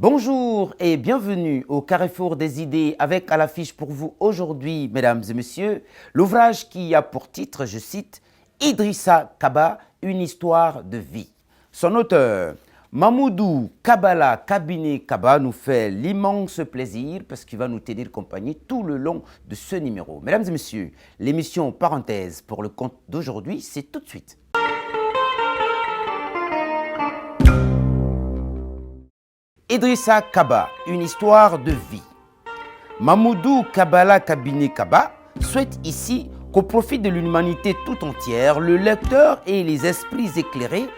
Bonjour et bienvenue au Carrefour des idées avec à l'affiche pour vous aujourd'hui, mesdames et messieurs, l'ouvrage qui a pour titre, je cite, Idrissa Kaba, une histoire de vie. Son auteur, Mamoudou Kabala Kabiné Kaba, nous fait l'immense plaisir parce qu'il va nous tenir compagnie tout le long de ce numéro. Mesdames et messieurs, l'émission parenthèse pour le compte d'aujourd'hui, c'est tout de suite. Idrissa Kaba, une histoire de vie. Mamoudou Kabala Kabiné Kaba souhaite ici qu'au profit de l'humanité tout entière, le lecteur et les esprits éclairés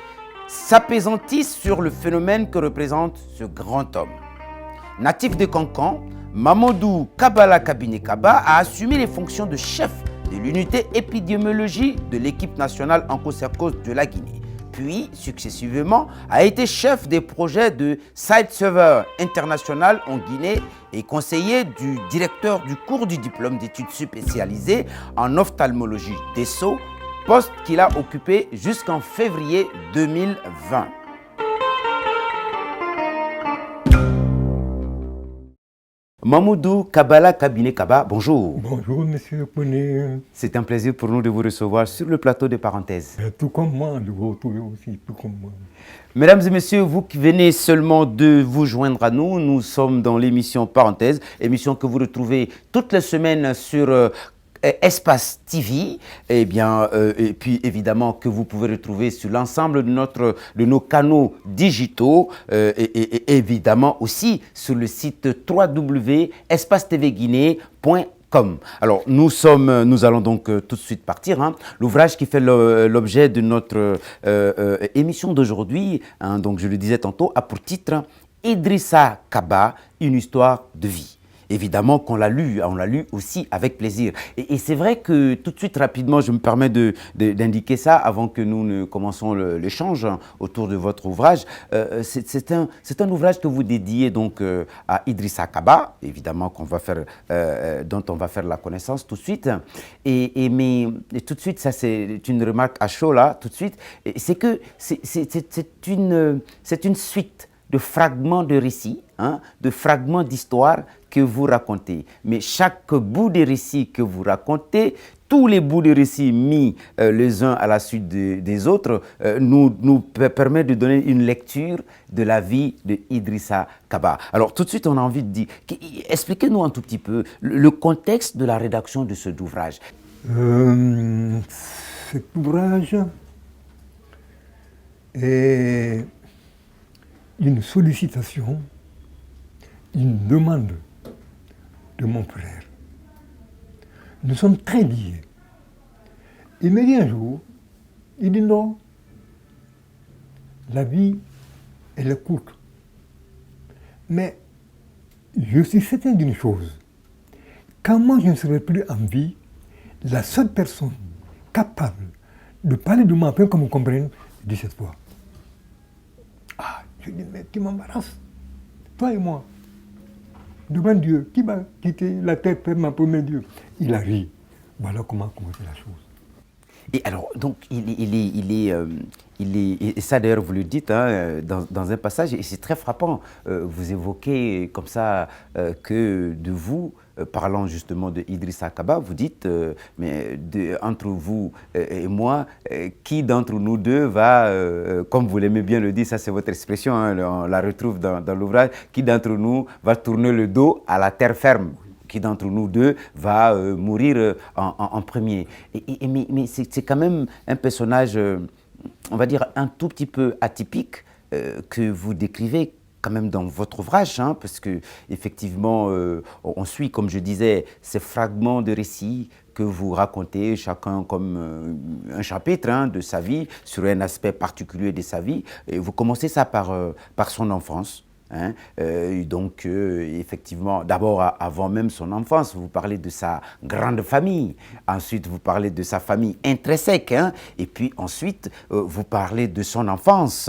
s'appésantissent sur le phénomène que représente ce grand homme. Natif de Cancan, Mamoudou Kabala Kabiné Kaba a assumé les fonctions de chef de l'unité épidémiologie de l'équipe nationale Anko-Serkos de la Guinée. Puis, successivement, a été chef des projets de Site Server International en Guinée et conseiller du directeur du cours du diplôme d'études spécialisées en ophtalmologie d'ESSO, poste qu'il a occupé jusqu'en février 2020. Mamoudou Kabala Kabiné Kaba, bonjour. Bonjour, monsieur Poné. C'est un plaisir pour nous de vous recevoir sur le plateau de Parenthèses. Tout comme moi, de vous retrouver aussi, tout comme moi. Mesdames et messieurs, vous qui venez seulement de vous joindre à nous, nous sommes dans l'émission Parenthèses, émission que vous retrouvez toutes les semaines sur Espace TV, et puis évidemment que vous pouvez retrouver sur l'ensemble de nos canaux digitaux et évidemment aussi sur le site www.espacetvguinée.com. Alors, nous allons donc tout de suite partir. L'ouvrage qui fait l'objet de notre émission d'aujourd'hui, donc je le disais tantôt, a pour titre Idrissa Kaba, une histoire de vie. Évidemment qu'on l'a lu, on l'a lu aussi avec plaisir. Et c'est vrai que tout de suite, rapidement, je me permets d'indiquer ça avant que nous ne commençons l'échange autour de votre ouvrage. C'est un ouvrage que vous dédiez donc à Idrissa Kaba, évidemment dont on va faire la connaissance tout de suite. Mais tout de suite, ça c'est une remarque à chaud là, tout de suite, c'est que c'est une suite de fragments de récits, de fragments d'histoire que vous racontez. Mais chaque bout de récit que vous racontez, tous les bouts de récit mis les uns à la suite des autres, nous permet de donner une lecture de la vie de Idrissa Kaba. Alors tout de suite, on a envie de dire, expliquez-nous un tout petit peu le contexte de la rédaction de cet ouvrage. Cet ouvrage est une sollicitation, une demande de mon frère. Nous sommes très liés. Il me dit un jour, il dit non, la vie, elle est courte. Mais je suis certain d'une chose, quand moi je ne serai plus en vie, la seule personne capable de parler de moi, comme vous comprenez, dit cette fois. Ah, je dis, mais tu m'embarrasses, toi et moi. Devant Dieu, qui va quitter la terre pour ma première Dieu? Il a ri. Voilà comment commencer la chose. Et alors, donc, et ça d'ailleurs vous le dites dans un passage, et c'est très frappant, vous évoquez comme ça que de vous, parlant justement de Idrissa Kaba, vous dites, mais entre vous et moi, qui d'entre nous deux va, comme vous l'aimez bien le dire, ça c'est votre expression, on la retrouve dans l'ouvrage, qui d'entre nous va tourner le dos à la terre ferme? Qui d'entre nous deux va mourir en premier. Mais c'est quand même un personnage, on va dire, un tout petit peu atypique que vous décrivez quand même dans votre ouvrage, parce que effectivement, on suit, comme je disais, ces fragments de récits que vous racontez, chacun comme un chapitre de sa vie, sur un aspect particulier de sa vie. Et vous commencez ça par son enfance. Donc, effectivement, d'abord, avant même son enfance, vous parlez de sa grande famille. Ensuite, vous parlez de sa famille intrinsèque. Et puis, ensuite, vous parlez de son enfance,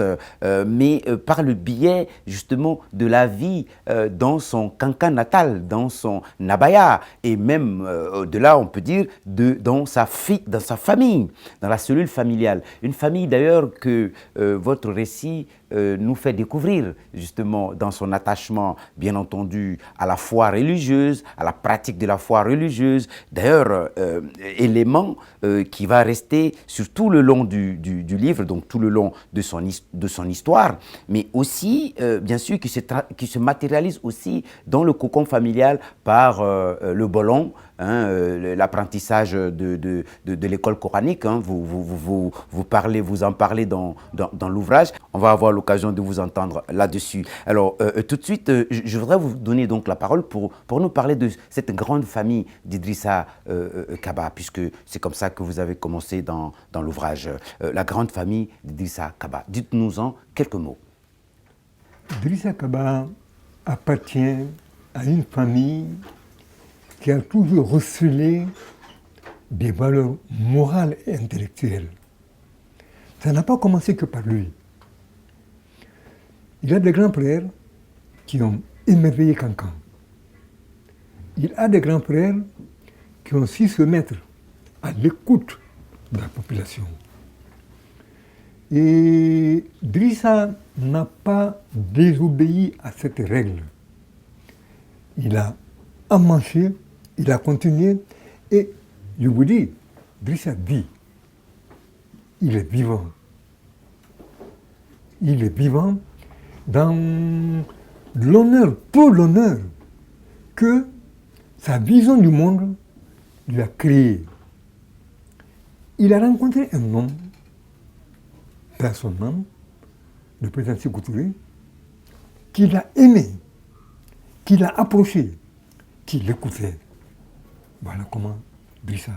mais par le biais, justement, de la vie dans son cancan natal, dans son abaya. Et même, au-delà, on peut dire, dans sa famille, dans la cellule familiale. Une famille, d'ailleurs, que votre récit nous fait découvrir, justement, dans son attachement, bien entendu, à la foi religieuse, à la pratique de la foi religieuse. D'ailleurs, élément qui va rester sur tout le long du livre, donc tout le long de son histoire, mais aussi, bien sûr, qui se matérialise aussi dans le cocon familial par le bolon, hein, l'apprentissage de l'école coranique. Hein. Vous en parlez dans l'ouvrage. On va avoir l'occasion de vous entendre là-dessus. Alors, tout de suite, je voudrais vous donner donc la parole pour nous parler de cette grande famille d'Idrissa Kaba, puisque c'est comme ça que vous avez commencé dans l'ouvrage. La grande famille d'Idrissa Kaba. Dites-nous-en quelques mots. Idrissa Kaba appartient à une famille qui a toujours recelé des valeurs morales et intellectuelles. Ça n'a pas commencé que par lui. Il a des grands frères qui ont émerveillé Cancan. Il a des grands frères qui ont su se mettre à l'écoute de la population. Et Idrissa n'a pas désobéi à cette règle. Il a emmanché, il a continué, et je vous dis, Idrissa vit. Il est vivant. Il est vivant dans l'honneur, tout l'honneur que sa vision du monde lui a créé. Il a rencontré un homme, dans son âme, le président Sékou Touré, qu'il a aimé, qu'il a approché, qu'il écoutait. Voilà comment Idrissa.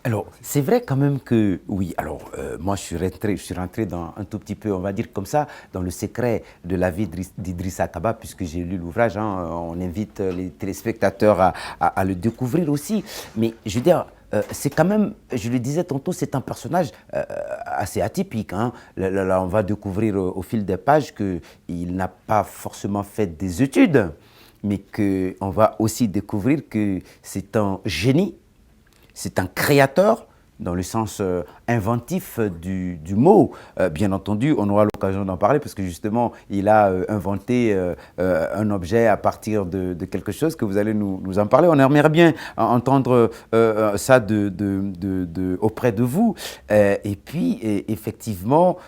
Alors, c'est vrai quand même que, oui, alors, moi je suis rentré dans un tout petit peu, on va dire comme ça, dans le secret de la vie d'Idrissa Kaba, puisque j'ai lu l'ouvrage, hein, on invite les téléspectateurs à le découvrir aussi. Mais je veux dire, c'est quand même, je le disais tantôt, c'est un personnage assez atypique. Hein. Là, on va découvrir au fil des pages qu'il n'a pas forcément fait des études, mais qu'on va aussi découvrir que c'est un génie. C'est un créateur dans le sens inventif du mot. Bien entendu, on aura l'occasion d'en parler parce que justement, il a inventé un objet à partir de quelque chose que vous allez nous en parler. On aimerait bien entendre ça auprès de vous. Et puis, effectivement,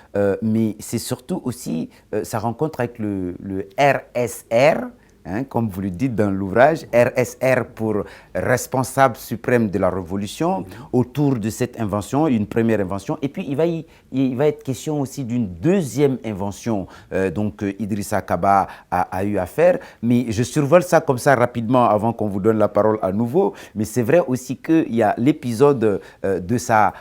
mais c'est surtout aussi sa rencontre avec le RSR, hein, comme vous le dites dans l'ouvrage, RSR pour responsable suprême de la révolution, autour de cette invention, une première invention, et puis il va être question aussi d'une deuxième invention, donc Idrissa Kaba a eu à faire, mais je survole ça comme ça rapidement avant qu'on vous donne la parole à nouveau, mais c'est vrai aussi qu'il y a l'épisode de sa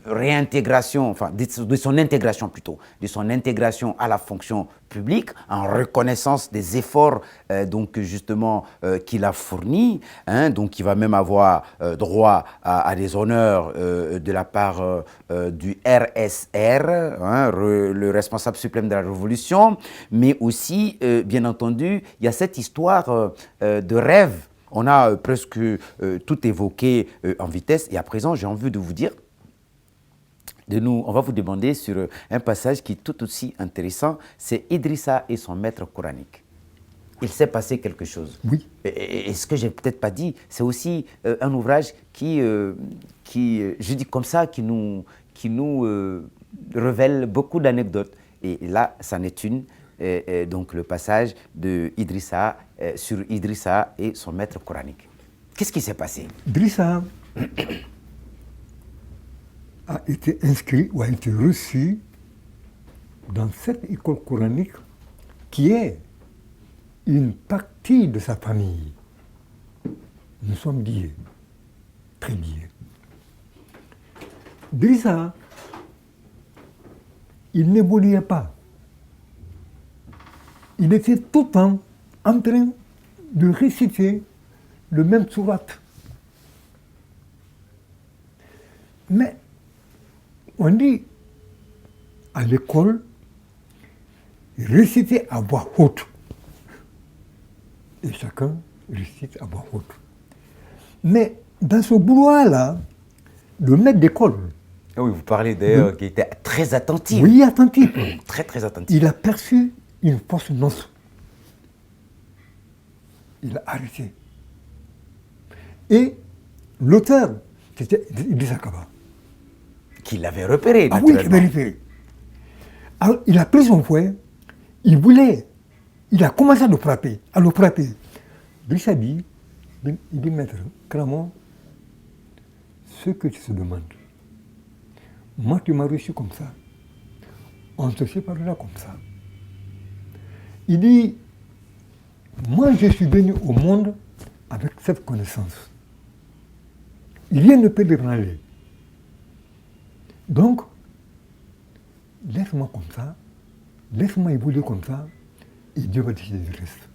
réintégration, enfin de son intégration plutôt, de son intégration à la fonction publique, en reconnaissance des efforts donc justement qu'il a fournis, hein, donc il va même avoir droit à des honneurs de la part du RSR, hein, le responsable suprême de la Révolution, mais aussi, bien entendu, il y a cette histoire de rêve. On a presque tout évoqué en vitesse, et à présent, j'ai envie de vous dire, on va vous demander sur un passage qui est tout aussi intéressant, c'est Idrissa et son maître coranique. Il s'est passé quelque chose. Oui. Et ce que je n'ai peut-être pas dit, c'est aussi un ouvrage qui, je dis comme ça, qui nous révèle beaucoup d'anecdotes. Et là, c'en est une, donc le passage de Idrissa, sur Idrissa et son maître coranique. Qu'est-ce qui s'est passé? Idrissa a été inscrit ou a été reçu dans cette école coranique qui est une partie de sa famille. Nous sommes liés, très liés. Idrissa, il n'évoluait pas. Il était tout le temps en train de réciter le même sourate. Mais on dit à l'école, réciter à voix haute. Et chacun récite à voix haute. Mais dans ce boulot-là, le maître d'école. Oui, vous parlez d'ailleurs qui était très attentif. Oui, attentif. Très, très attentif. Il a perçu une fausse noce. Il a arrêté. Et l'auteur, c'était Idrissa Kaba. Qui l'avait repéré, Ah oui, naturellement. il avait repéré. Alors, il a pris son fouet, il a commencé à le frapper, Idrissa dit, il dit, maître, Kramon, ce que tu te demandes, moi tu m'as reçu comme ça, on te séparera comme ça. Il dit, moi je suis venu au monde avec cette connaissance. Rien ne peut l'ébranler. Donc, laisse-moi comme ça, laisse-moi évoluer comme ça, et Dieu va décider du reste.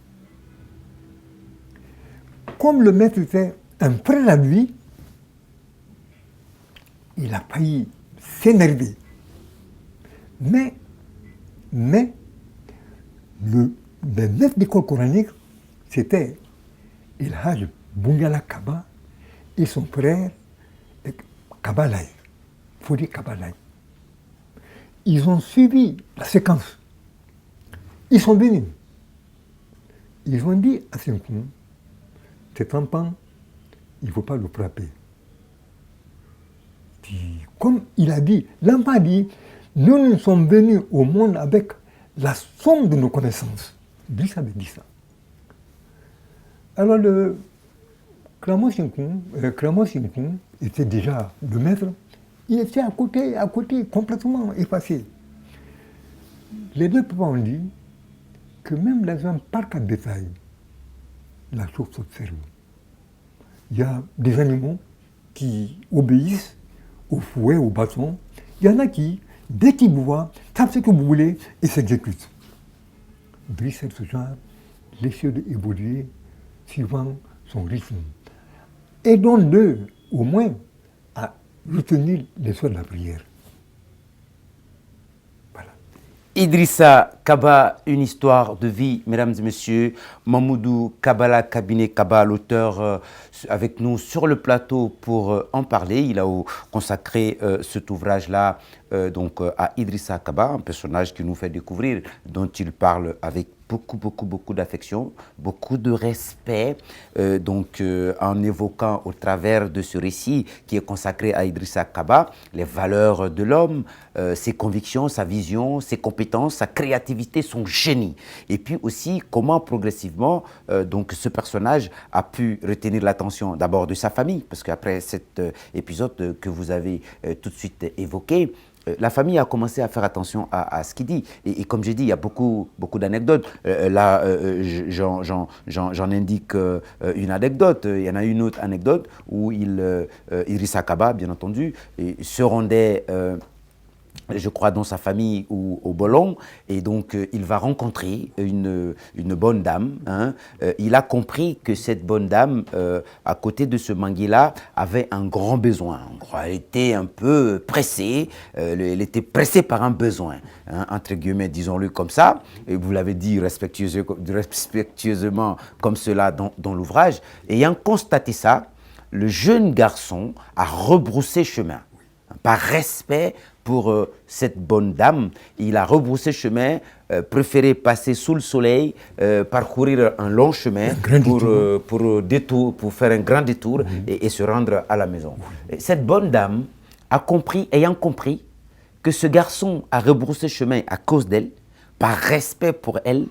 Comme le maître était un frère à lui, il a failli s'énerver. Mais le maître d'école coranique, c'était El Hadj Bungala Kaba et son frère Kaba Laye, Fodi Kaba Laye. Ils ont suivi la séquence. Ils sont venus. Ils ont dit à Senkoum, cet enfant, il ne faut pas le frapper. Comme il a dit, l'enfant a dit, nous sommes venus au monde avec la somme de nos connaissances. Idrissa avait dit ça. Alors le Kramo Senkoum était déjà le maître, il était à côté, complètement effacé. Les deux papas ont dit que même dans un parc à bétail, la chose s'observe. Il y a des animaux qui obéissent au fouet, au bâton. Il y en a qui, dès qu'ils voient, savent ce que vous voulez et s'exécutent. Idrissa ce genre, laissez-le évoluer suivant son rythme. Aidons-le, au moins, à retenir les soins de la prière. Voilà. Idrissa Kaba, une histoire de vie, mesdames et messieurs. Mamoudou Kabala Kabiné Kaba, l'auteur avec nous sur le plateau pour en parler. Il a consacré cet ouvrage-là à Idrissa Kaba, un personnage qui nous fait découvrir, dont il parle avec beaucoup d'affection, beaucoup de respect, en évoquant au travers de ce récit qui est consacré à Idrissa Kaba, les valeurs de l'homme, ses convictions, sa vision, ses compétences, sa créativité, son génie. Et puis aussi comment progressivement ce personnage a pu retenir l'attention d'abord de sa famille, parce qu'après cet épisode que vous avez tout de suite évoqué, la famille a commencé à faire attention à ce qu'il dit. Et comme j'ai dit, il y a beaucoup d'anecdotes. J'en indique une anecdote. Il y en a une autre anecdote où Idrissa Kaba, bien entendu, se rendait, je crois, dans sa famille ou au Bolon, et donc il va rencontrer une bonne dame. Il a compris que cette bonne dame, à côté de ce mangué-là, avait un grand besoin. Elle était un peu pressée, elle était pressée par un besoin, entre guillemets, disons-le comme ça, et vous l'avez dit respectueusement comme cela dans l'ouvrage. Ayant constaté ça, le jeune garçon a rebroussé chemin, par respect pour cette bonne dame. Il a rebroussé chemin, préféré passer sous le soleil, parcourir un long chemin pour faire un grand détour et se rendre à la maison. Et cette bonne dame ayant compris que ce garçon a rebroussé chemin à cause d'elle, par respect pour elle,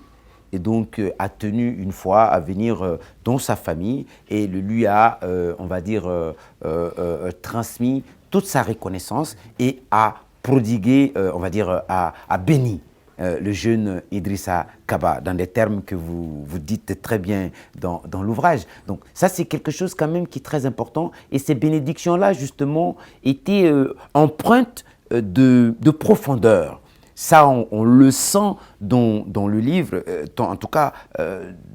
et donc a tenu une fois à venir dans sa famille et lui a, transmis toute sa reconnaissance et a prodigué, a béni le jeune Idrissa Kaba, dans des termes que vous dites très bien dans l'ouvrage. Donc ça, c'est quelque chose quand même qui est très important. Et ces bénédictions-là, justement, étaient empreintes de profondeur. Ça, on le sent dans le livre, en tout cas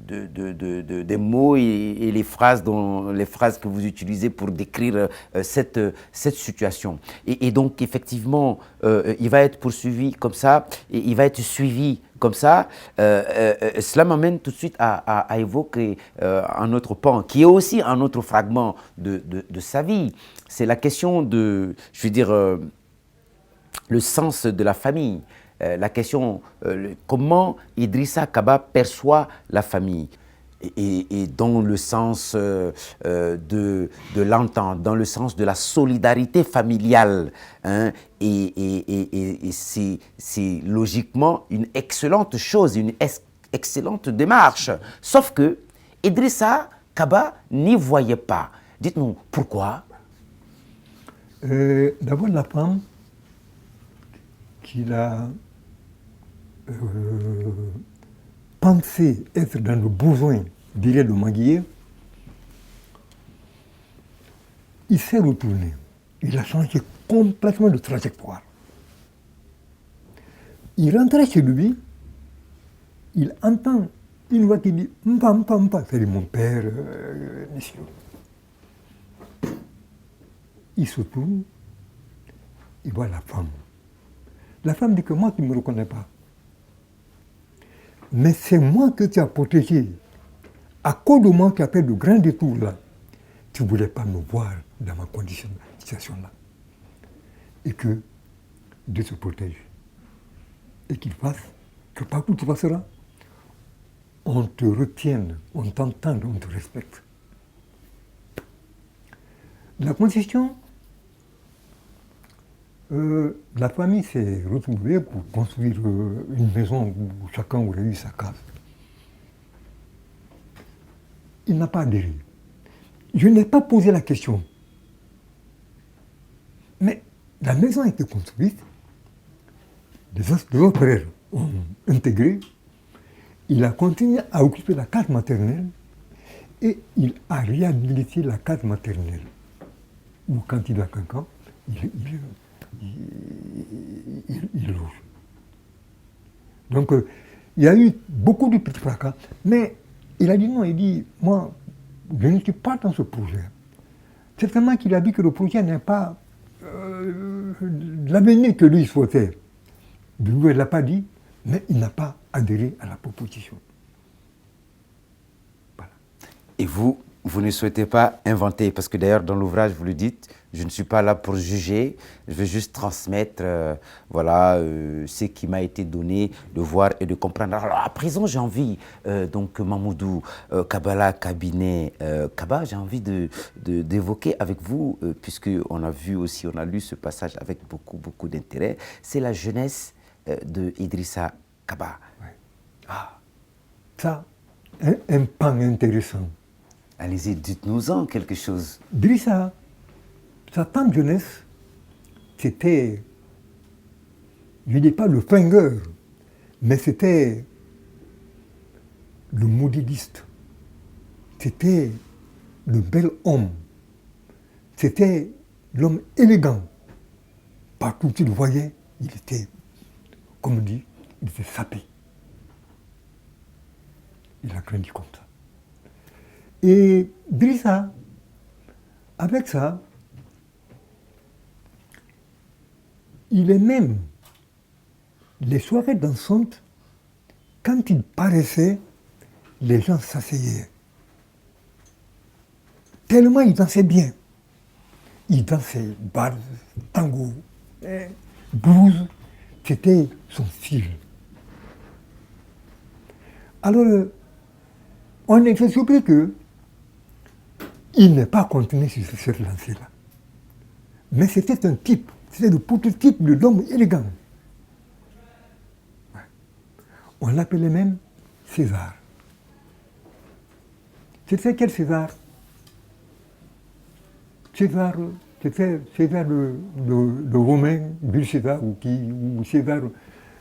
des mots et les phrases que vous utilisez pour décrire cette situation. Et donc, effectivement, il va être poursuivi comme ça, et il va être suivi comme ça. Cela m'amène tout de suite à évoquer un autre pan, qui est aussi un autre fragment de sa vie. C'est la question de, le sens de la famille. la question, comment Idrissa Kaba perçoit la famille et dans le sens de l'entente, dans le sens de la solidarité familiale. Hein, et c'est logiquement une excellente chose, une excellente démarche. Sauf que Idrissa Kaba n'y voyait pas. Dites-nous, pourquoi? D'abord, la femme qu'il a pensé être dans le besoin d'Irène de Manguier, il s'est retourné. Il a changé complètement de trajectoire. Il rentrait chez lui, il entend une voix qui dit « Mpa, mpa, mpa », c'est mon père, monsieur. Il se tourne, il voit la femme. La femme dit que moi, tu ne me reconnais pas. Mais c'est moi que tu as protégé. À cause de moi, tu as fait de grands détours là. Tu ne voulais pas me voir dans ma situation là. Et que Dieu te protège. Et qu'il fasse que partout où tu passeras, on te retienne, on t'entende, on te respecte. La constitution, la famille s'est retrouvée pour construire une maison où chacun aurait eu sa case. Il n'a pas adhéré. Je n'ai pas posé la question. Mais la maison a été construite, les autres frères ont intégré, il a continué à occuper la case maternelle et il a réhabilité la case maternelle. Où quand il a quelqu'un, il loge. Donc il y a eu beaucoup de petits fracas, mais il a dit non, il dit, moi, je ne suis pas dans ce projet. Certainement qu'il a dit que le projet n'est pas l'avenir que lui souhaitait. Il ne l'a pas dit, mais il n'a pas adhéré à la proposition. Voilà. Et vous ne souhaitez pas inventer, parce que d'ailleurs dans l'ouvrage vous le dites, je ne suis pas là pour juger, je veux juste transmettre ce qui m'a été donné de voir et de comprendre. Alors à présent j'ai envie, donc Mamoudou Kabala Kabinet Kaba, j'ai envie d'évoquer avec vous, puisque on a vu aussi, on a lu ce passage avec beaucoup d'intérêt, c'est la jeunesse de Idrissa Kaba. Ouais. Ah, ça, un pan intéressant. Allez-y, dites-nous-en quelque chose. Idrissa, sa tante jeunesse, c'était, je ne dis pas le finger, mais c'était le modéliste. C'était le bel homme. C'était l'homme élégant. Partout où tu le voyais, il était, comme on dit, il était sapé. Il a grandi comme ça. Et Idrissa, avec ça, il est même, les soirées dansantes, quand il paraissait, les gens s'asseyaient. Tellement il dansait bien. Il dansait bar, tango, blues, c'était son style. Alors, on était surpris qu'il n'ait pas continué sur cette lancée-là. Mais c'était un type, c'était le prototype de l'homme élégant. Ouais. On l'appelait même César. C'était quel César? César, c'était César le Romain, Jules César, ou César,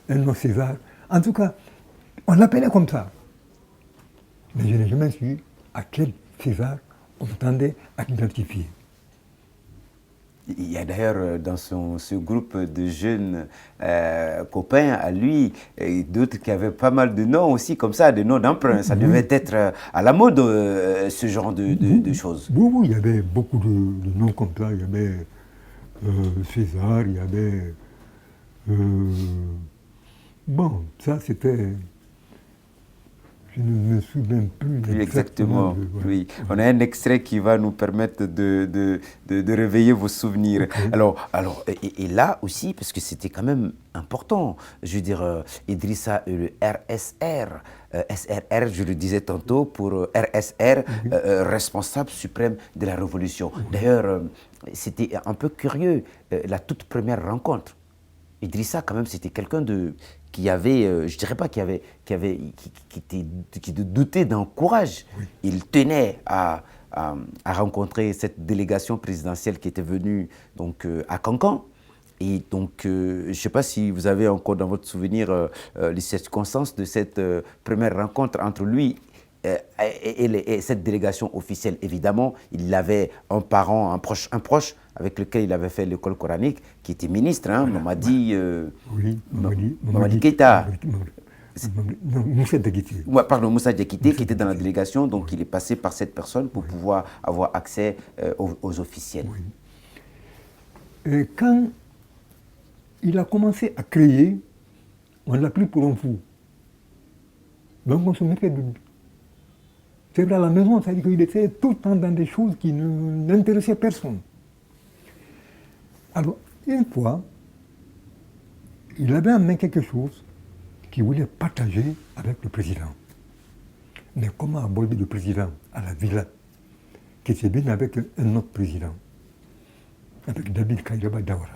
un nom César. En tout cas, on l'appelait comme ça. Mais je n'ai jamais su à quel César on tendait à l'identifier. Il y a d'ailleurs dans ce groupe de jeunes copains à lui, d'autres qui avaient pas mal de noms aussi, comme ça, des noms d'emprunt. Ça devait être à la mode, ce genre de choses. Oui, il y avait beaucoup de noms comme ça. Il y avait César, il y avait... bon, ça c'était... Je ne me souviens plus exactement. voilà. Oui, on a un extrait qui va nous permettre de réveiller vos souvenirs. Okay. Alors et là aussi, parce que c'était quand même important, je veux dire, Idrissa, le RSR, SRR, je le disais tantôt, pour RSR, responsable suprême de la Révolution. D'ailleurs, c'était un peu curieux, la toute première rencontre. Idrissa, quand même, c'était quelqu'un qui avait, je dirais pas qui doutait d'un courage. Oui. Il tenait à rencontrer cette délégation présidentielle qui était venue donc, à Cancan. Et donc, je ne sais pas si vous avez encore dans votre souvenir les circonstances de cette première rencontre entre lui et cette délégation officielle. Évidemment, il avait un parent, un proche avec lequel il avait fait l'école coranique, qui était ministre, hein, Mamadi, Mamadi Keïta. Moussa Diakité. Ouais, pardon, Moussa Diakité, qui était dans la délégation, donc il est passé par cette personne pour pouvoir avoir accès aux officiels. Oui. Et quand il a commencé à créer, on l'a pris pour un fou. Donc on se mettait de lui. C'est vrai, à la maison, ça veut dire qu'il était tout le temps dans des choses qui n'intéressaient personne. Alors, une fois, il avait en main quelque chose qu'il voulait partager avec le président. Mais comment aborder le président à la villa, qui était bien avec un autre président, avec David Kairaba Dawara.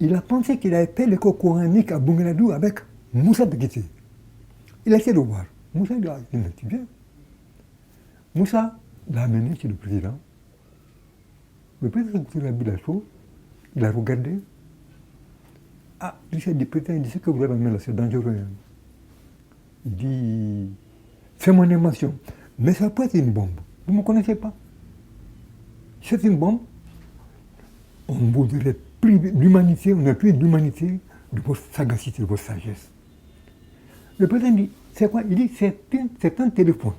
Il a pensé qu'il avait fait l'école coranique à Bungaladou avec Moussa Diakité. Il a essayé de voir. Moussa lui a dit, mais tu viens. Moussa l'a amené chez le président. Le président a vu la chose, il a regardé. Ah, il s'est dit, président, il dit, ce que vous avez amené là, c'est dangereux. Il dit, c'est mon émotion. Mais ça peut être une bombe. Vous ne me connaissez pas. C'est une bombe. On voudrait priver l'humanité, on a privé l'humanité de votre sagacité, de votre sagesse. Le président dit, c'est quoi? Il dit, c'est un téléphone.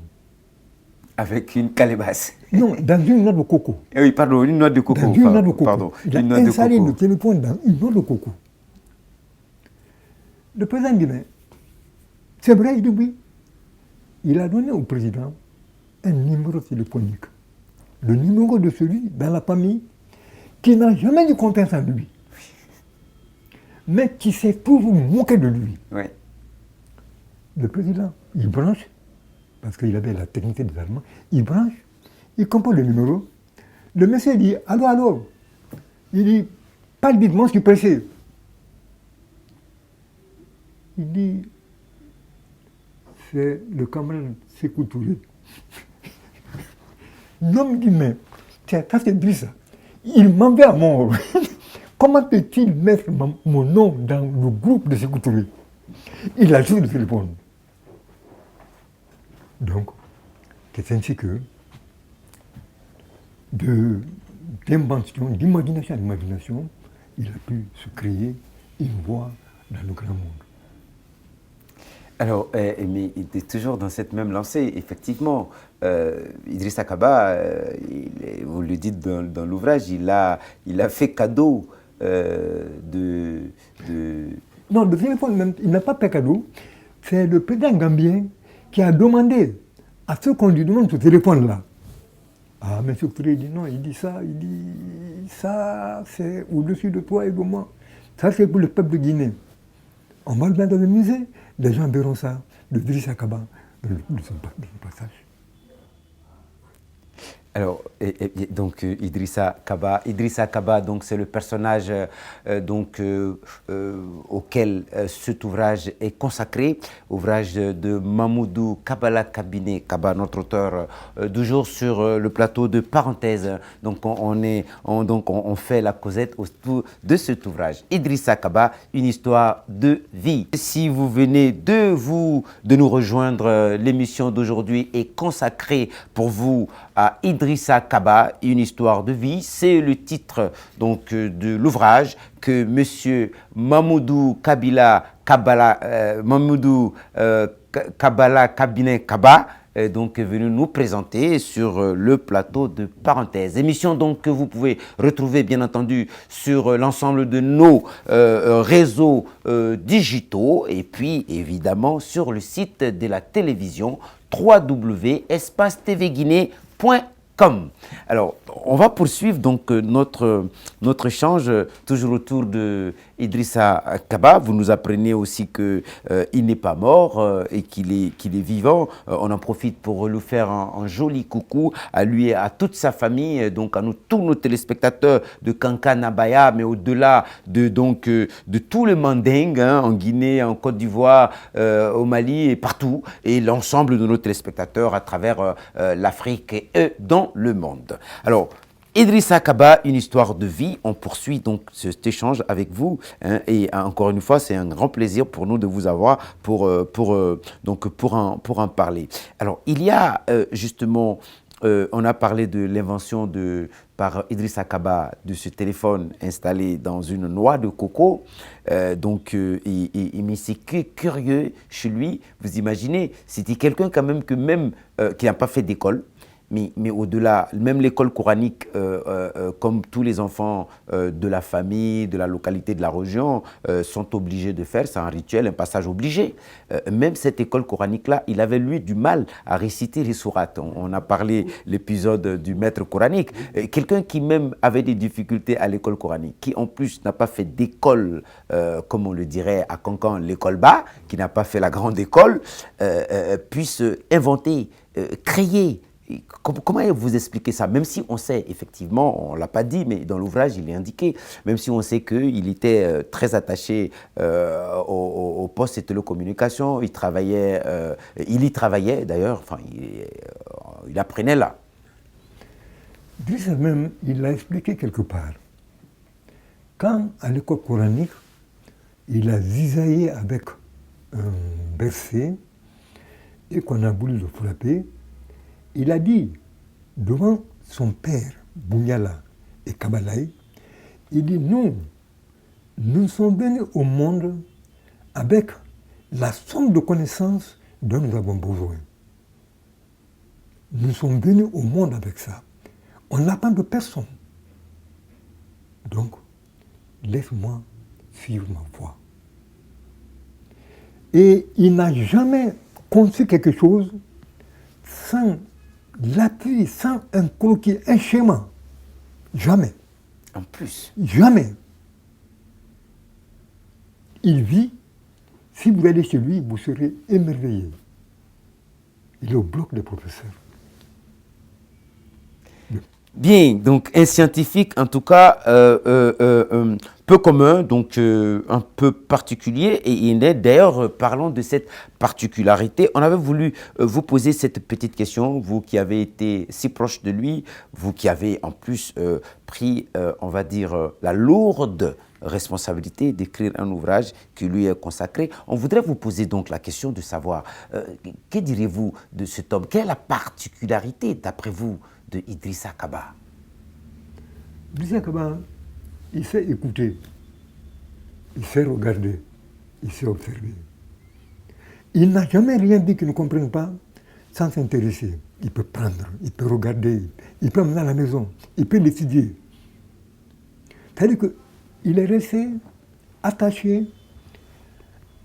Avec une calebasse. Non, dans une noix de coco. Oui, pardon, une noix de coco. Dans une noix de coco. Pardon, il a une noix de installé coco. le téléphone dans une noix de coco. Le président dit, mais c'est vrai, il dit oui. Il a donné au président un numéro téléphonique. Le numéro de celui dans la famille qui n'a jamais eu confiance en lui, mais qui s'est toujours moqué de lui. Oui. Le président, il branche, parce qu'il avait la technique des Allemands, il branche, il comprend le numéro. Le monsieur dit, allô, allô. Il dit, parle vite-moi, je suis pressé. Il dit, c'est le camarade Sékou Touré. L'homme dit, mais ça c'est lui ça. Il m'en veut à mort. Comment peut-il mettre mon nom dans le groupe de Sékou Touré? Il a joué le téléphone. Donc, c'est ainsi que, d'invention, d'imagination à imagination, il a pu se créer une voix dans le grand monde. Alors, mais il est toujours dans cette même lancée, effectivement. Idrissa Kaba, vous le dites dans l'ouvrage, il a fait cadeau Non, le téléphone, il n'a pas fait cadeau. C'est le président gambien qui a demandé à ceux qu'on lui demande ce téléphone-là. Ah, mais ce Touré dit non, il dit ça, c'est au-dessus de toi et de moi. Ça, c'est pour le peuple de Guinée. On va le mettre dans le musée, les gens verront ça, le Idrissa Kaba, de son passage. Alors, donc Idrissa Kaba, donc c'est le personnage auquel cet ouvrage est consacré, ouvrage de Mamoudou Kabala Kabiné Kaba, notre auteur, toujours sur le plateau de Parenthèse. Donc on fait la causette autour de cet ouvrage. Idrissa Kaba, une histoire de vie. Si vous venez de nous rejoindre, l'émission d'aujourd'hui est consacrée pour vous à Idrissa Kaba, une histoire de vie. C'est le titre donc de l'ouvrage que M. Mamoudou Kabala Kabiné Kaba donc est venu nous présenter sur le plateau de Parenthèse. Émission donc que vous pouvez retrouver bien entendu sur l'ensemble de nos réseaux digitaux et puis évidemment sur le site de la télévision www.espacetvguinée.com. Alors, on va poursuivre donc notre échange toujours autour de Idrissa Kaba. Vous nous apprenez aussi qu'il n'est pas mort et qu'il est vivant. On en profite pour lui faire un joli coucou à lui et à toute sa famille, donc à nous, tous nos téléspectateurs de Kankanabaya, mais au-delà de tous les mandingues en Guinée, en Côte d'Ivoire, au Mali et partout, et l'ensemble de nos téléspectateurs à travers l'Afrique et dans le monde. Alors, Idrissa Kaba, une histoire de vie. On poursuit donc cet échange avec vous. Et encore une fois, c'est un grand plaisir pour nous de vous avoir pour en parler. Alors, il y a justement, on a parlé de l'invention par Idrissa Kaba de ce téléphone installé dans une noix de coco. Mais c'est curieux chez lui. Vous imaginez, c'était quelqu'un quand même qui n'a pas fait d'école. Mais au-delà, même l'école coranique, comme tous les enfants de la famille, de la localité, de la région, sont obligés de faire, c'est un rituel, un passage obligé. Même cette école coranique-là, il avait, lui, du mal à réciter les sourates. On a parlé l'épisode du maître coranique. Quelqu'un qui même avait des difficultés à l'école coranique, qui en plus n'a pas fait d'école, comme on le dirait à Cancan, l'école bas, qui n'a pas fait la grande école, puisse inventer, créer. Comment vous expliquez ça? Même si on sait, effectivement, on ne l'a pas dit, mais dans l'ouvrage, il est indiqué, même si on sait qu'il était très attaché au poste de télécommunication, il y travaillait d'ailleurs, enfin, il apprenait là. Idrissa même, il l'a expliqué quelque part. Quand, à l'école coranique, il a zisaillé avec un verset et qu'on a voulu le frapper, il a dit, devant son père, Bougnala et Kabalaï, il dit, nous sommes venus au monde avec la somme de connaissances dont nous avons besoin. Nous sommes venus au monde avec ça. On n'attend de personne. Donc, laisse-moi suivre ma voie. Et il n'a jamais conçu quelque chose sans l'appui, sans un croquis, un schéma. Jamais. En plus. Jamais. Il vit, si vous allez chez lui, vous serez émerveillé. Il est au bloc des professeurs. Bien, donc un scientifique en tout cas peu commun, donc un peu particulier, et il est d'ailleurs, parlons de cette particularité, on avait voulu vous poser cette petite question, vous qui avez été si proche de lui, vous qui avez en plus pris, on va dire, la lourde responsabilité d'écrire un ouvrage qui lui est consacré. On voudrait vous poser donc la question de savoir, que direz-vous de cet homme? Quelle est la particularité, d'après vous, de Idrissa Kaba? Idrissa Kaba, il sait écouter, il sait regarder, il sait observer. Il n'a jamais rien dit qu'il ne comprenne pas sans s'intéresser. Il peut prendre, il peut regarder, il peut emmener à la maison, il peut l'étudier. C'est-à-dire qu'il est resté attaché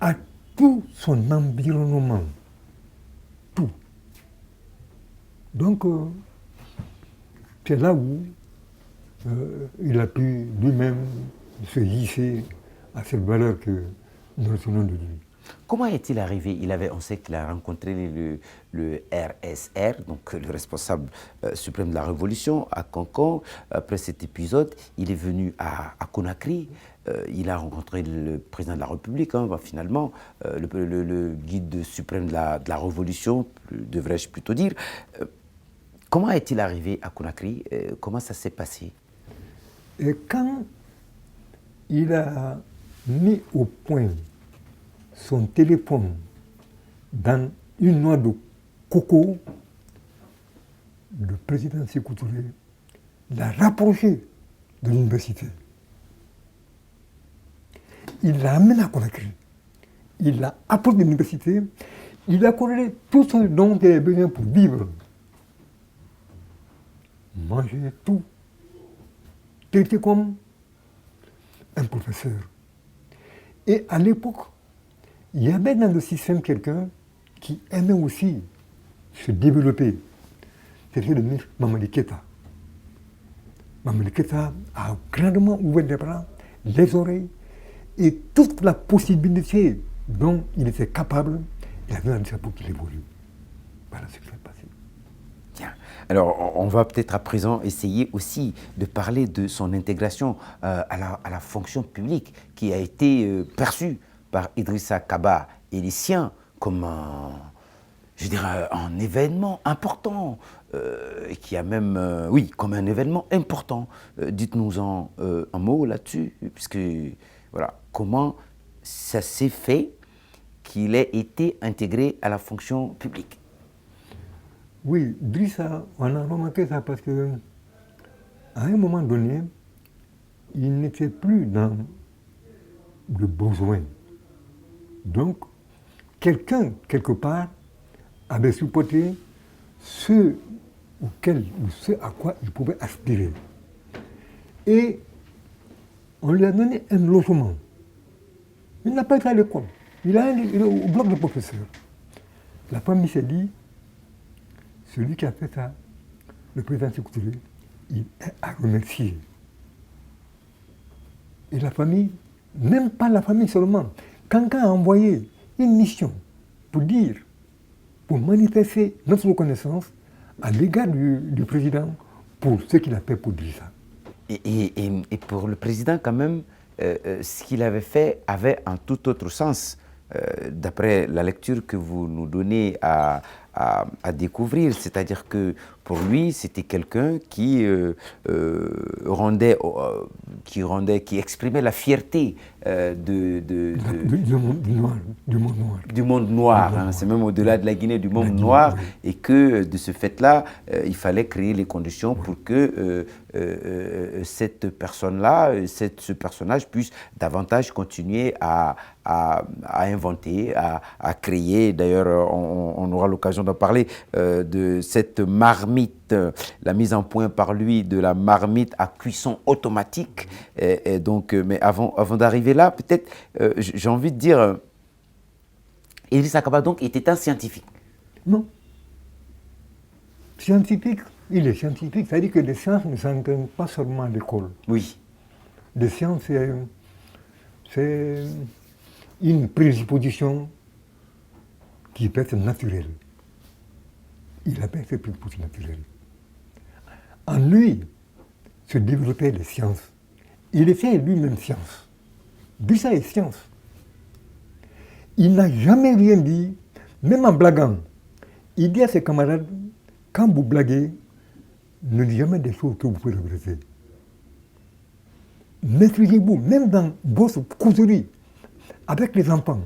à tout son environnement. Tout. Donc, c'est là où il a pu lui-même se hisser à cette valeur que nous retenons de lui. Comment est-il arrivé? On sait qu'il a rencontré le RSR, donc le responsable suprême de la Révolution, à Cancan. Après cet épisode, il est venu à Conakry. Il a rencontré le président de la République, finalement, le guide suprême de la Révolution, devrais-je plutôt dire. Comment est-il arrivé à Conakry? Comment ça s'est passé? Et quand il a mis au point son téléphone dans une noix de coco, le président Sékou Touré l'a rapproché de l'université. Il l'a amené à Conakry. Il l'a apporté de l'université. Il accordait tout ce dont il avait besoin pour vivre. Manger tout. Il était comme un professeur. Et à l'époque, il y avait dans le système quelqu'un qui aimait aussi se développer. C'était le ministre Mamadi Keïta. Mamadi Keïta a grandement ouvert les bras, les oreilles, et toute la possibilité dont il était capable, il a donné pour qu'il évolue. Voilà ce qui s'est passé. Tiens. Alors, on va peut-être à présent essayer aussi de parler de son intégration à la fonction publique qui a été perçue par Idrissa Kaba et les siens comme un événement important, qui a même, oui, comme un événement important. Dites-nous-en un mot là-dessus, puisque, voilà, comment ça s'est fait qu'il ait été intégré à la fonction publique. Oui, Idrissa, on a remarqué ça parce que à un moment donné, il n'était plus dans le besoin. Donc, quelqu'un, quelque part, avait supporté ce à quoi il pouvait aspirer. Et on lui a donné un logement. Il n'a pas été à l'école. Il est au bloc de professeur. La famille s'est dit, celui qui a fait ça, le président Sékou Touré, il est à remercier. Et la famille, même pas la famille seulement, quelqu'un a envoyé une mission pour manifester notre reconnaissance à l'égard du président pour ce qu'il a fait pour dire ça. Et pour le président, quand même, ce qu'il avait fait avait un tout autre sens, d'après la lecture que vous nous donnez à découvrir. C'est-à-dire que pour lui, c'était quelqu'un qui exprimait la fierté du monde noir. Hein. C'est même au-delà de la Guinée, du monde noir. Oui. Et que de ce fait-là, il fallait créer les conditions pour que cette personne-là, ce personnage puisse davantage continuer à inventer, à créer. D'ailleurs, on aura l'occasion d'en parler, de cette marmite, la mise en point par lui de la marmite à cuisson automatique. Et donc, mais avant d'arriver là, peut-être, j'ai envie de dire, Idrissa Kaba donc était un scientifique. Non. Scientifique, il est scientifique. C'est-à-dire que les sciences ne s'entraînent pas seulement à l'école. Oui. Les sciences, c'est une prédisposition qui peut être naturelle. Il avait cette prédisposition naturelle. En lui se développaient les sciences. Il était lui-même science. Idrissa est science. Il n'a jamais rien dit, même en blaguant. Il dit à ses camarades, quand vous blaguez, ne dites jamais des choses que vous pouvez regretter. Maîtrisez-vous, même dans votre causerie, avec les enfants.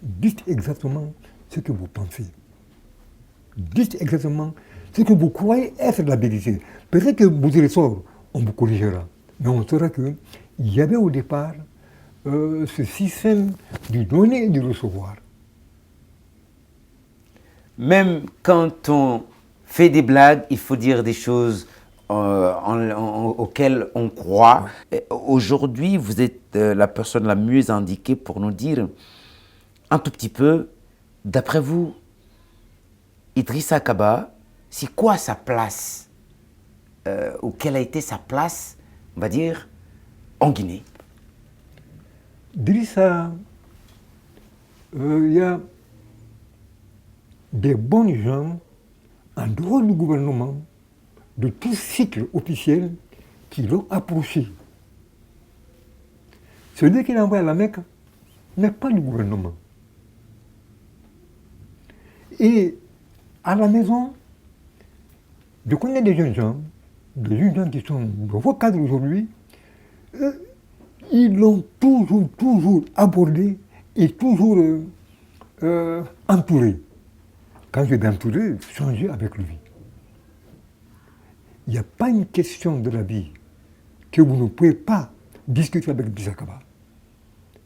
Dites exactement ce que vous pensez. Dites exactement ce que vous croyez être la vérité. Peut-être que vous irez sort, on vous corrigera. Mais on saura qu'il y avait au départ ce système du donner et du recevoir. Même quand on fait des blagues, il faut dire des choses auxquelles on croit. Aujourd'hui, vous êtes la personne la mieux indiquée pour nous dire un tout petit peu, d'après vous, Idrissa Kaba, c'est quoi sa place, ou quelle a été sa place, on va dire, en Guinée? Idrissa, il y a des bons gens en dehors du gouvernement, de tout cycle officiel, qui l'ont approché. Celui qui l'a envoyé à la Mecque n'est pas du gouvernement. Et à la maison, je connais des jeunes gens qui sont dans vos cadres aujourd'hui, ils l'ont toujours abordé et toujours entouré. Quand je dis entouré, changer avec lui. Il n'y a pas une question de la vie que vous ne pouvez pas discuter avec Idrissa Kaba.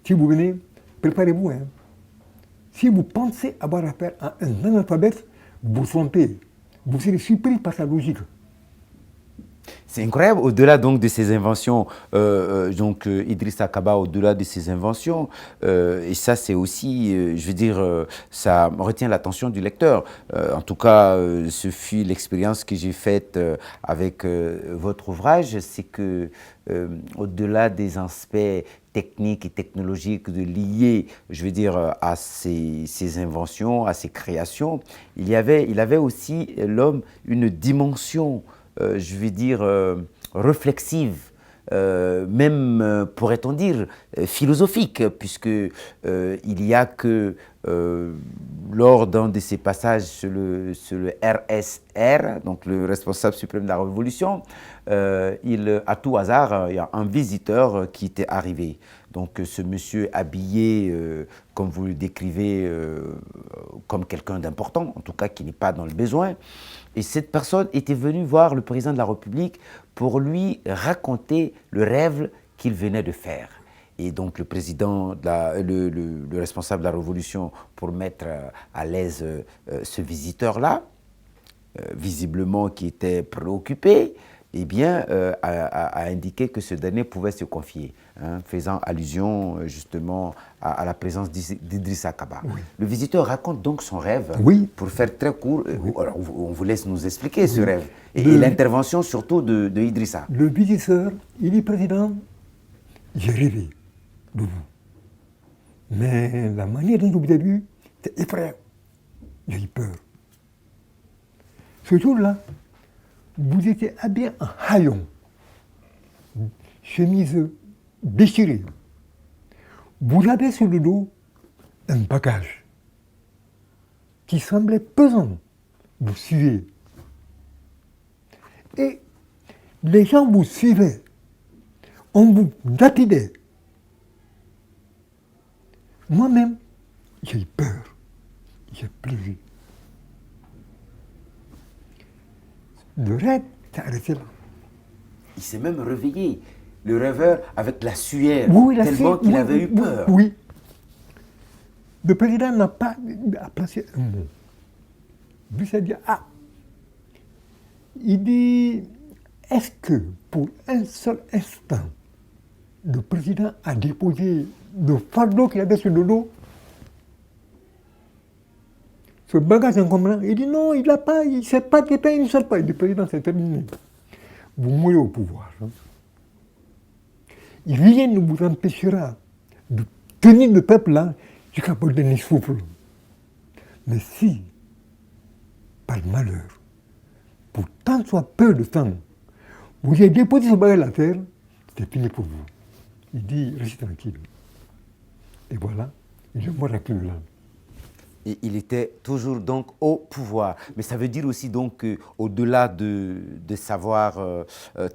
Si vous venez, préparez-vous. Hein. Si vous pensez avoir affaire à un analphabète, vous vous trompez. Vous serez surpris par sa logique. C'est incroyable, au-delà donc de ses inventions, Idrissa Kaba, au-delà de ses inventions, et ça c'est aussi, je veux dire, ça retient l'attention du lecteur. En tout cas, ce fut l'expérience que j'ai faite avec votre ouvrage, c'est que au-delà des aspects techniques et technologiques liés, je veux dire, à ses inventions, à ses créations, il avait aussi, l'homme, une dimension je vais dire, réflexive, même, pourrait-on dire, philosophique, puisque il y a que lors d'un de ces passages sur le RSR, donc le responsable suprême de la Révolution, à tout hasard, il y a un visiteur qui était arrivé. Donc ce monsieur habillé, comme vous le décrivez, comme quelqu'un d'important, en tout cas qui n'est pas dans le besoin. Et cette personne était venue voir le président de la République pour lui raconter le rêve qu'il venait de faire. Et donc le président, le responsable de la Révolution, pour mettre à l'aise ce visiteur-là, visiblement qui était préoccupé, eh bien, a indiqué que ce dernier pouvait se confier, hein, faisant allusion justement à la présence d'Idrissa Kaba. Oui. Le visiteur raconte donc son rêve, oui. Pour faire très court. Oui. Alors, on vous laisse nous expliquer ce rêve et l'intervention surtout de Idrissa. Le visiteur, il dit, président, j'ai rêvé de vous. Mais la manière dont vous avez vu, c'est effrayant. J'ai eu peur. Ce jour-là, vous étiez habillé en haillons, chemise déchirée. Vous avez sur le dos un bagage qui semblait pesant. Vous suivez. Et les gens vous suivaient. On vous lapidait. Moi-même, j'ai eu peur. J'ai pleuré. Le rêve s'est arrêté là. Il s'est même réveillé, le rêveur, avec la sueur, tellement qu'il avait eu peur. Oui. Le président n'a pas placé un mot. Lui s'est dit, ah, il dit, est-ce que pour un seul instant, le président a déposé le fardeau qu'il avait sur le dos? Ce bagage encombrant, il dit non, il n'a pas, il ne s'est pas dépeint une seule fois. Il dit, président, c'est terminé. Vous mourrez au pouvoir. Hein. Rien ne vous empêchera de tenir le peuple là jusqu'à votre dernier souffle. Mais si, par malheur, pour tant soit peu de temps, vous avez déposé ce bagage à la terre, c'est fini pour vous. Il dit, restez tranquille. Et voilà, il est mort avec le là. Et il était toujours donc au pouvoir. Mais ça veut dire aussi donc qu'au-delà de savoir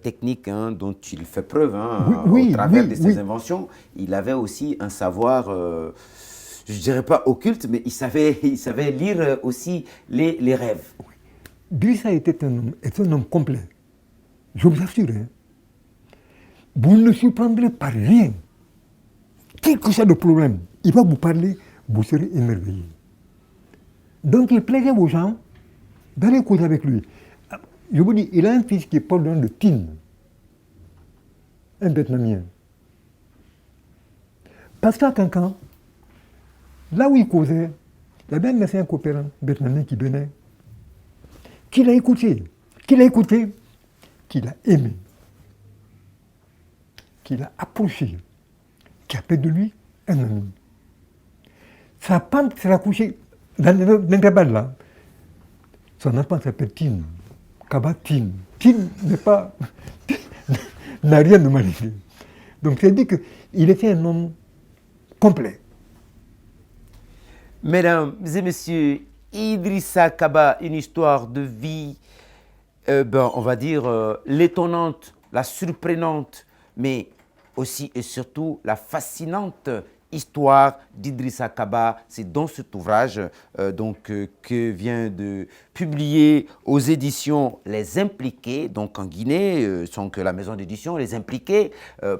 technique, hein, dont il fait preuve au travers de ses inventions, il avait aussi un savoir, je ne dirais pas occulte, mais il savait lire aussi les rêves. Oui. Idrissa est un homme complet. Je vous assure. Hein. Vous ne surprendrez par rien. Quel que soit le problème, il va vous parler, vous serez émerveillé. Donc il plaisait aux gens d'aller causer avec lui. Je vous dis, il a un fils qui porte le nom de Tin, un Vietnamien. Parce qu'à Cancan, là où il causait, il y avait un médecin coopérant vietnamien qui venait, qui l'a écouté, qu'il a aimé, qu'il a approché, qui a fait de lui un ami. Sa femme s'est accouchée. Dans l'intervalle là, son enfant s'appelle Tin, Kaba Tin. Tin n'a rien de magnifique. Donc c'est dit qu'il était un homme complet. Mesdames et messieurs, Idrissa Kaba, une histoire de vie, on va dire l'étonnante, la surprenante, mais aussi et surtout la fascinante histoire d'Idrissa Kaba. C'est dans cet ouvrage que vient de publier aux éditions Les Impliqués, donc en Guinée, sont que la maison d'édition Les Impliqués,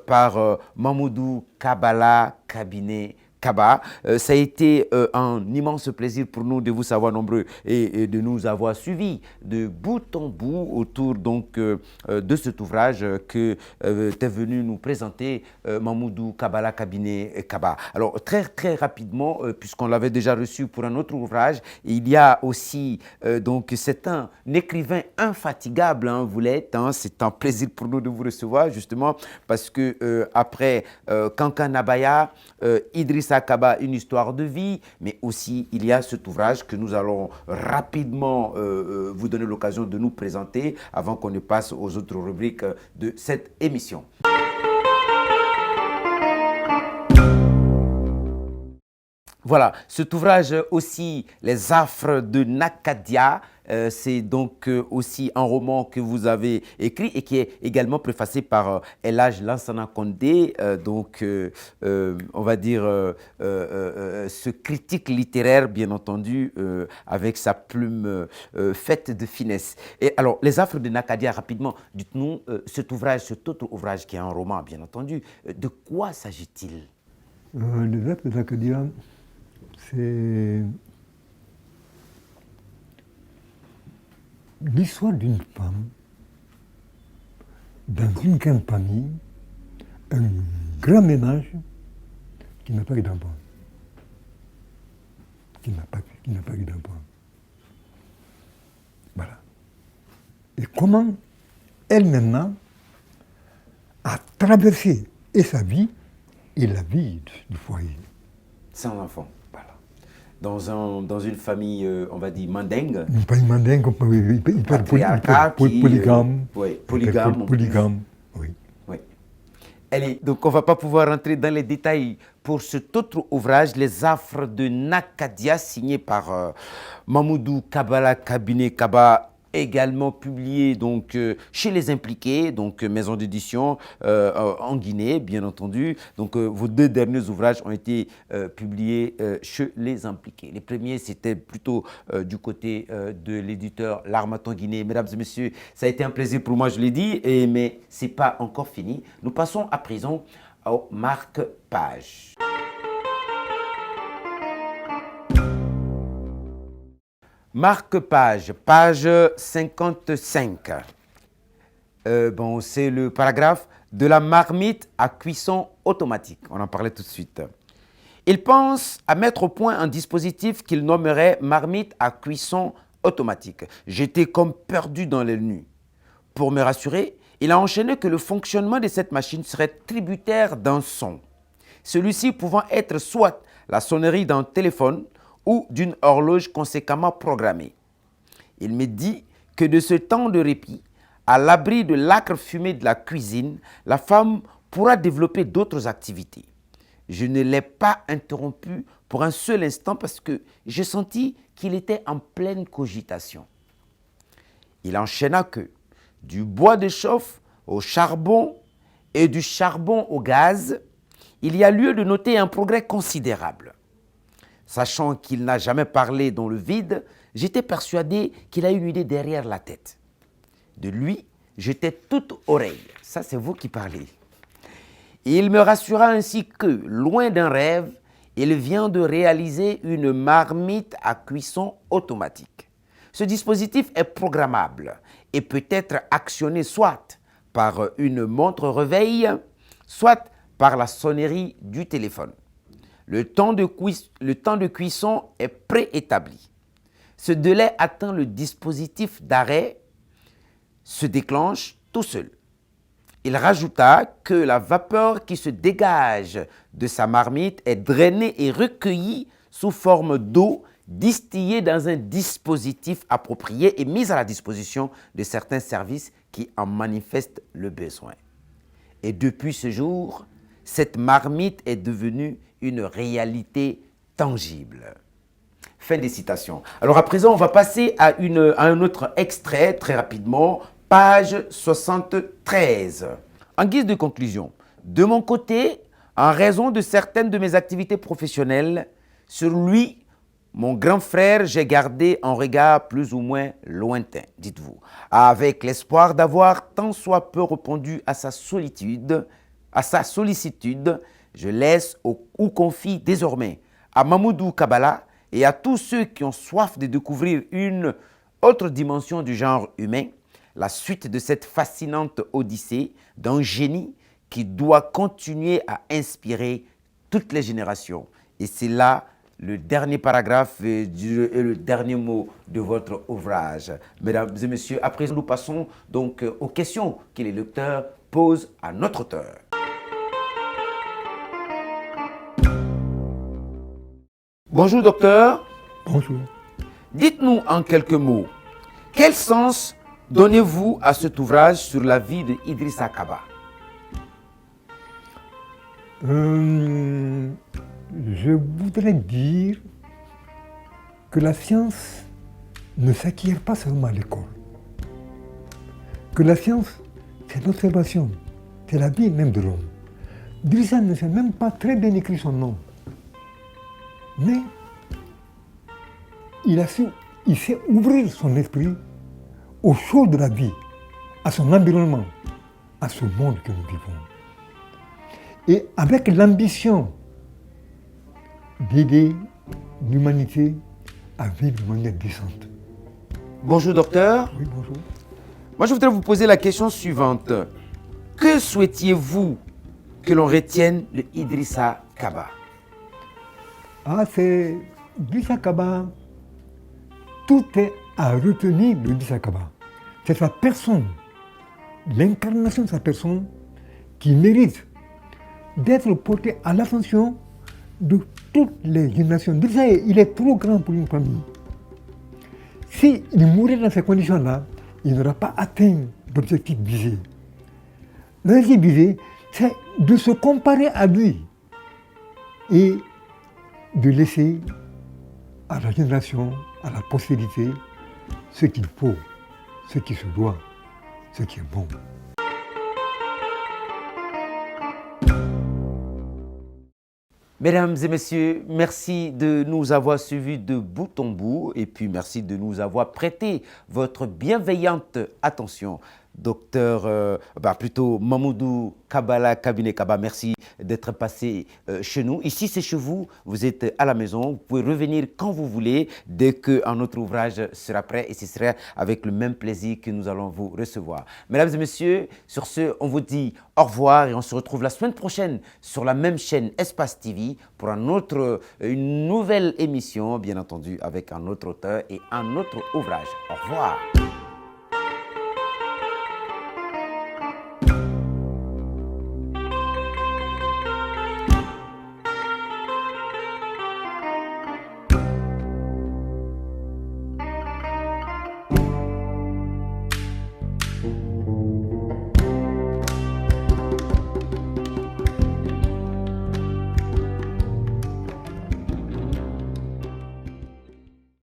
par Mamoudou Kabala Cabinet Kaba. Ça a été un immense plaisir pour nous de vous savoir nombreux et de nous avoir suivis de bout en bout autour donc de cet ouvrage que tu es venu nous présenter, Mamoudou Kabala Kabiné Kaba. Alors très rapidement, puisqu'on l'avait déjà reçu pour un autre ouvrage, il y a aussi donc c'est un écrivain infatigable, hein, vous l'êtes, hein, c'est un plaisir pour nous de vous recevoir justement parce que après Kankan Nabaya, Idrissa Kaba, une histoire de vie, mais aussi il y a cet ouvrage que nous allons rapidement vous donner l'occasion de nous présenter avant qu'on ne passe aux autres rubriques de cette émission. Voilà, cet ouvrage aussi, Les Affres de Nakadia, c'est donc aussi un roman que vous avez écrit et qui est également préfacé par El Hadj Lansana Condé, donc on va dire ce critique littéraire bien entendu avec sa plume faite de finesse. Et alors, Les Affres de Nakadia, rapidement, dites-nous cet autre ouvrage qui est un roman bien entendu, de quoi s'agit-il? Les Affres de Nakadia, c'est l'histoire d'une femme dans une grande famille, un grand ménage qui n'a pas eu d'enfant. Qui n'a pas eu d'enfant. Voilà. Et comment elle maintenant a traversé et sa vie et la vie du foyer. Sans enfant. Dans une famille, on va dire, mandingue. Une famille mandingue, polygame. Oui, polygame. Polygame, oui. Oui. Allez, donc on ne va pas pouvoir rentrer dans les détails pour cet autre ouvrage, Les Affres de Nakadia, signé par Mamoudou Kabala Kabiné Kaba, également publié donc chez Les Impliqués, donc maison d'édition en Guinée, bien entendu. Donc vos deux derniers ouvrages ont été publiés chez Les Impliqués. Les premiers, c'était plutôt du côté de l'éditeur L'Harmattan Guinée. Mesdames et messieurs, ça a été un plaisir pour moi, je l'ai dit, mais ce n'est pas encore fini. Nous passons à présent au marque-page. Marque-page, page 55. Bon, c'est le paragraphe de la marmite à cuisson automatique. On en parlait tout de suite. Il pense à mettre au point un dispositif qu'il nommerait marmite à cuisson automatique. J'étais comme perdu dans les nuits. Pour me rassurer, il a enchaîné que le fonctionnement de cette machine serait tributaire d'un son. Celui-ci pouvant être soit la sonnerie d'un téléphone, ou d'une horloge conséquemment programmée. Il me dit que de ce temps de répit, à l'abri de l'âcre fumée de la cuisine, la femme pourra développer d'autres activités. Je ne l'ai pas interrompu pour un seul instant parce que j'ai senti qu'il était en pleine cogitation. Il enchaîna que du bois de chauffe au charbon et du charbon au gaz, il y a lieu de noter un progrès considérable. Sachant qu'il n'a jamais parlé dans le vide, j'étais persuadé qu'il a une idée derrière la tête. De lui, j'étais toute oreille. Ça, c'est vous qui parlez. Et il me rassura ainsi que, loin d'un rêve, il vient de réaliser une marmite à cuisson automatique. Ce dispositif est programmable et peut être actionné soit par une montre réveil, soit par la sonnerie du téléphone. Le temps de cuisson est préétabli. Ce délai atteint le dispositif d'arrêt, se déclenche tout seul. Il rajouta que la vapeur qui se dégage de sa marmite est drainée et recueillie sous forme d'eau distillée dans un dispositif approprié et mise à la disposition de certains services qui en manifestent le besoin. Et depuis ce jour, cette marmite est devenue une réalité tangible. Fin des citations. Alors à présent, on va passer à un autre extrait très rapidement, page 73. En guise de conclusion, de mon côté, en raison de certaines de mes activités professionnelles, sur lui, mon grand frère, j'ai gardé un regard plus ou moins lointain, dites-vous, avec l'espoir d'avoir tant soit peu répondu à sa sollicitude, je laisse ou confie désormais à Mamoudou Kabala et à tous ceux qui ont soif de découvrir une autre dimension du genre humain, la suite de cette fascinante odyssée d'un génie qui doit continuer à inspirer toutes les générations. Et c'est là le dernier paragraphe et le dernier mot de votre ouvrage. Mesdames et messieurs, à présent, nous passons donc aux questions que les lecteurs posent à notre auteur. Bonjour docteur. Bonjour. Dites-nous en quelques mots, quel sens donnez-vous à cet ouvrage sur la vie de Idrissa Kaba? Je voudrais dire que la science ne s'acquiert pas seulement à l'école. Que la science, c'est l'observation, c'est la vie même de l'homme. Idrissa ne sait même pas très bien écrire son nom. Mais il sait ouvrir son esprit aux choses de la vie, à son environnement, à ce monde que nous vivons. Et avec l'ambition d'aider l'humanité à vivre de manière décente. Bonjour docteur. Oui, bonjour. Moi, je voudrais vous poser la question suivante. Que souhaitiez-vous que l'on retienne de Idrissa Kaba? C'est Idrissa Kaba, tout est à retenir de Idrissa Kaba. C'est sa personne, l'incarnation de sa personne qui mérite d'être portée à l'attention de toutes les générations. Idrissa, il est trop grand pour une famille. S'il mourait dans ces conditions-là, il n'aura pas atteint l'objectif visé. L'objectif visé, c'est de se comparer à lui et de laisser à la génération, à la postérité, ce qu'il faut, ce qui se doit, ce qui est bon. Mesdames et messieurs, merci de nous avoir suivis de bout en bout et puis merci de nous avoir prêté votre bienveillante attention. Docteur, plutôt Mamoudou Kabala, Cabinet Kaba, merci d'être passé chez nous. Ici, c'est chez vous, vous êtes à la maison, vous pouvez revenir quand vous voulez, dès qu'un autre ouvrage sera prêt et ce sera avec le même plaisir que nous allons vous recevoir. Mesdames et messieurs, sur ce, on vous dit au revoir et on se retrouve la semaine prochaine sur la même chaîne Espace TV pour une nouvelle émission, bien entendu, avec un autre auteur et un autre ouvrage. Au revoir.